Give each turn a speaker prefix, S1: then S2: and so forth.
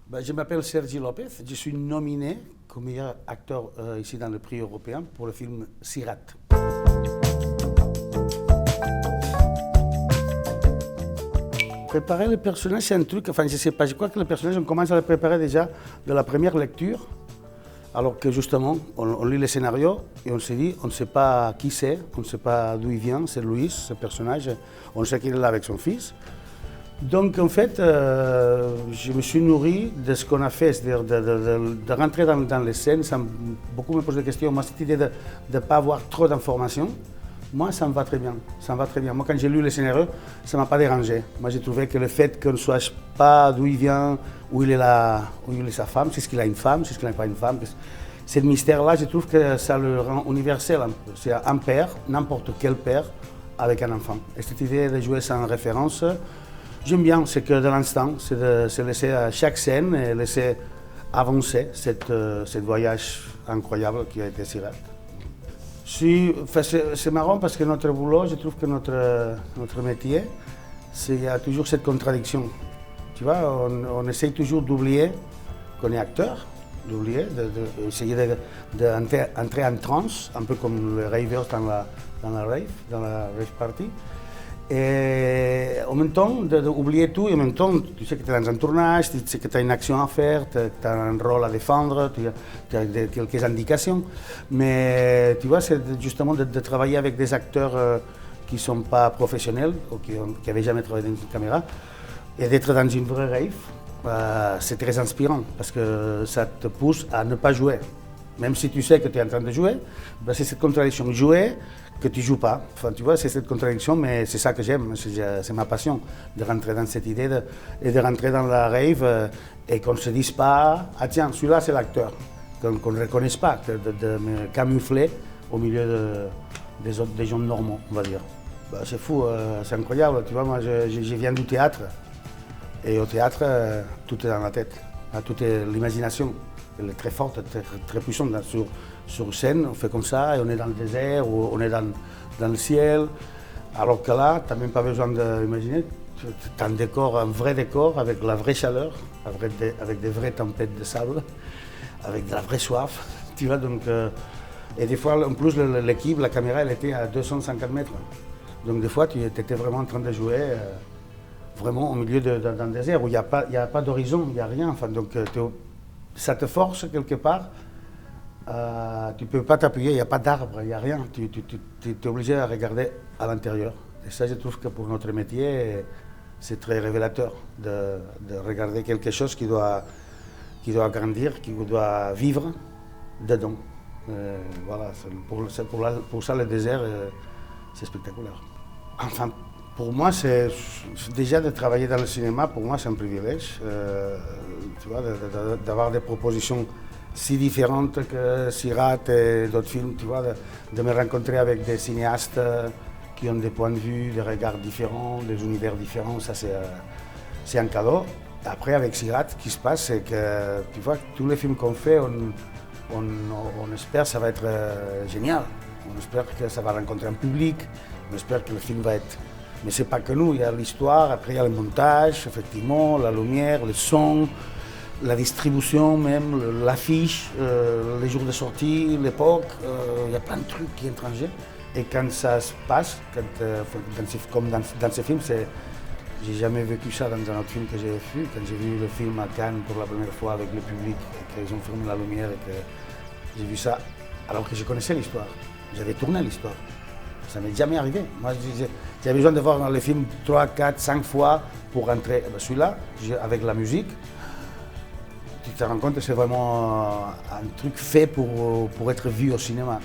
S1: Je m'appelle Sergi Lopez, je suis nominé comme meilleur acteur ici dans le prix européen pour le film Sirat. Préparer le personnage, c'est un truc, enfin je sais pas, je crois que le personnage, on commence à le préparer déjà de la première lecture, alors que justement, on lit le scénario et on se dit, on ne sait pas qui c'est, on ne sait pas d'où il vient, c'est Luis, ce personnage, on sait qu'il est là avec son fils. Donc en fait, je me suis nourri de ce qu'on a fait, c'est-à-dire de rentrer dans les scènes sans beaucoup me poser des questions. Moi, cette idée de ne pas avoir trop d'informations, moi, ça me va très bien. Ça me va très bien. Moi, quand j'ai lu le scénario, ça ne m'a pas dérangé. Moi, j'ai trouvé que le fait qu'on ne sache pas d'où il vient, où il est sa femme, c'est ce qu'il a une femme, c'est ce qu'il n'a pas une femme. Ce mystère-là, je trouve que ça le rend universel un peu. C'est un père, n'importe quel père, avec un enfant. Et cette idée de jouer sans référence, j'aime bien, c'est que de l'instant, c'est de se laisser à chaque scène et laisser avancer ce voyage incroyable qui a été Sirat. C'est marrant parce que notre boulot, je trouve que notre métier, il y a toujours cette contradiction. Tu vois, on essaye toujours d'oublier qu'on est acteur, d'essayer d'entrer en transe, un peu comme les ravers dans la rave party. Et en même temps, d'oublier tout, et en même temps, tu sais que tu es dans un tournage, tu sais que tu as une action à faire, tu as un rôle à défendre, tu as quelques indications. Mais tu vois, c'est justement de travailler avec des acteurs qui ne sont pas professionnels, ou qui n'avaient jamais travaillé dans une caméra, et d'être dans une vraie rave, c'est très inspirant, parce que ça te pousse à ne pas jouer. Même si tu sais que tu es en train de jouer, c'est cette contradiction. Jouer, que tu ne joues pas. Enfin, tu vois, c'est cette contradiction, mais c'est ça que j'aime, c'est ma passion, de rentrer dans cette idée et de rentrer dans la rave et qu'on ne se dise pas « Ah tiens, celui-là c'est l'acteur », qu'on ne reconnaisse pas, de me camoufler au milieu des gens normaux, on va dire. C'est fou, c'est incroyable, tu vois, moi je viens du théâtre, et au théâtre, tout est dans la tête, tout est l'imagination. Elle est très forte, très puissante sur scène, on fait comme ça, et on est dans le désert, ou on est dans le ciel, alors que là, tu n'as même pas besoin d'imaginer, tu as un vrai décor, avec la vraie chaleur, avec des vraies tempêtes de sable, avec de la vraie soif, tu vois, donc, et des fois, en plus, l'équipe, la caméra, elle était à 250 mètres, donc des fois, tu étais vraiment en train de jouer, vraiment au milieu d'un désert, où il n'y a pas d'horizon, il n'y a rien, enfin, donc, ça te force quelque part, tu ne peux pas t'appuyer, il n'y a pas d'arbre, il n'y a rien, tu es obligé à regarder à l'intérieur. Et ça, je trouve que pour notre métier, c'est très révélateur de regarder quelque chose qui doit grandir, qui doit vivre dedans. Voilà, pour ça, le désert, c'est spectaculaire. Enfin, pour moi, c'est déjà de travailler dans le cinéma, pour moi, c'est un privilège. Tu vois, d'avoir des propositions si différentes que Sirat et d'autres films, tu vois, de me rencontrer avec des cinéastes qui ont des points de vue, des regards différents, des univers différents, ça c'est un cadeau. Après, avec Sirat, ce qui se passe, c'est que, tu vois, tous les films qu'on fait, on espère que ça va être génial. On espère que ça va rencontrer un public, on espère que le film va être... Mais ce n'est pas que nous, il y a l'histoire, après il y a le montage, effectivement, la lumière, le son, la distribution même, l'affiche, les jours de sortie, l'époque, il y a plein de trucs qui entrent en jeu. Et quand ça se passe, comme dans ce film, j'ai jamais vécu ça dans un autre film que j'ai vu. Quand j'ai vu le film à Cannes pour la première fois avec le public, et qu'ils ont fermé la lumière, et que j'ai vu ça alors que je connaissais l'histoire, j'avais tourné l'histoire. Ça m'est jamais arrivé. Moi, j'avais besoin de voir le film 3, 4, 5 fois pour rentrer. Celui-là, avec la musique, tu te rends compte que c'est vraiment un truc fait pour être vu au cinéma.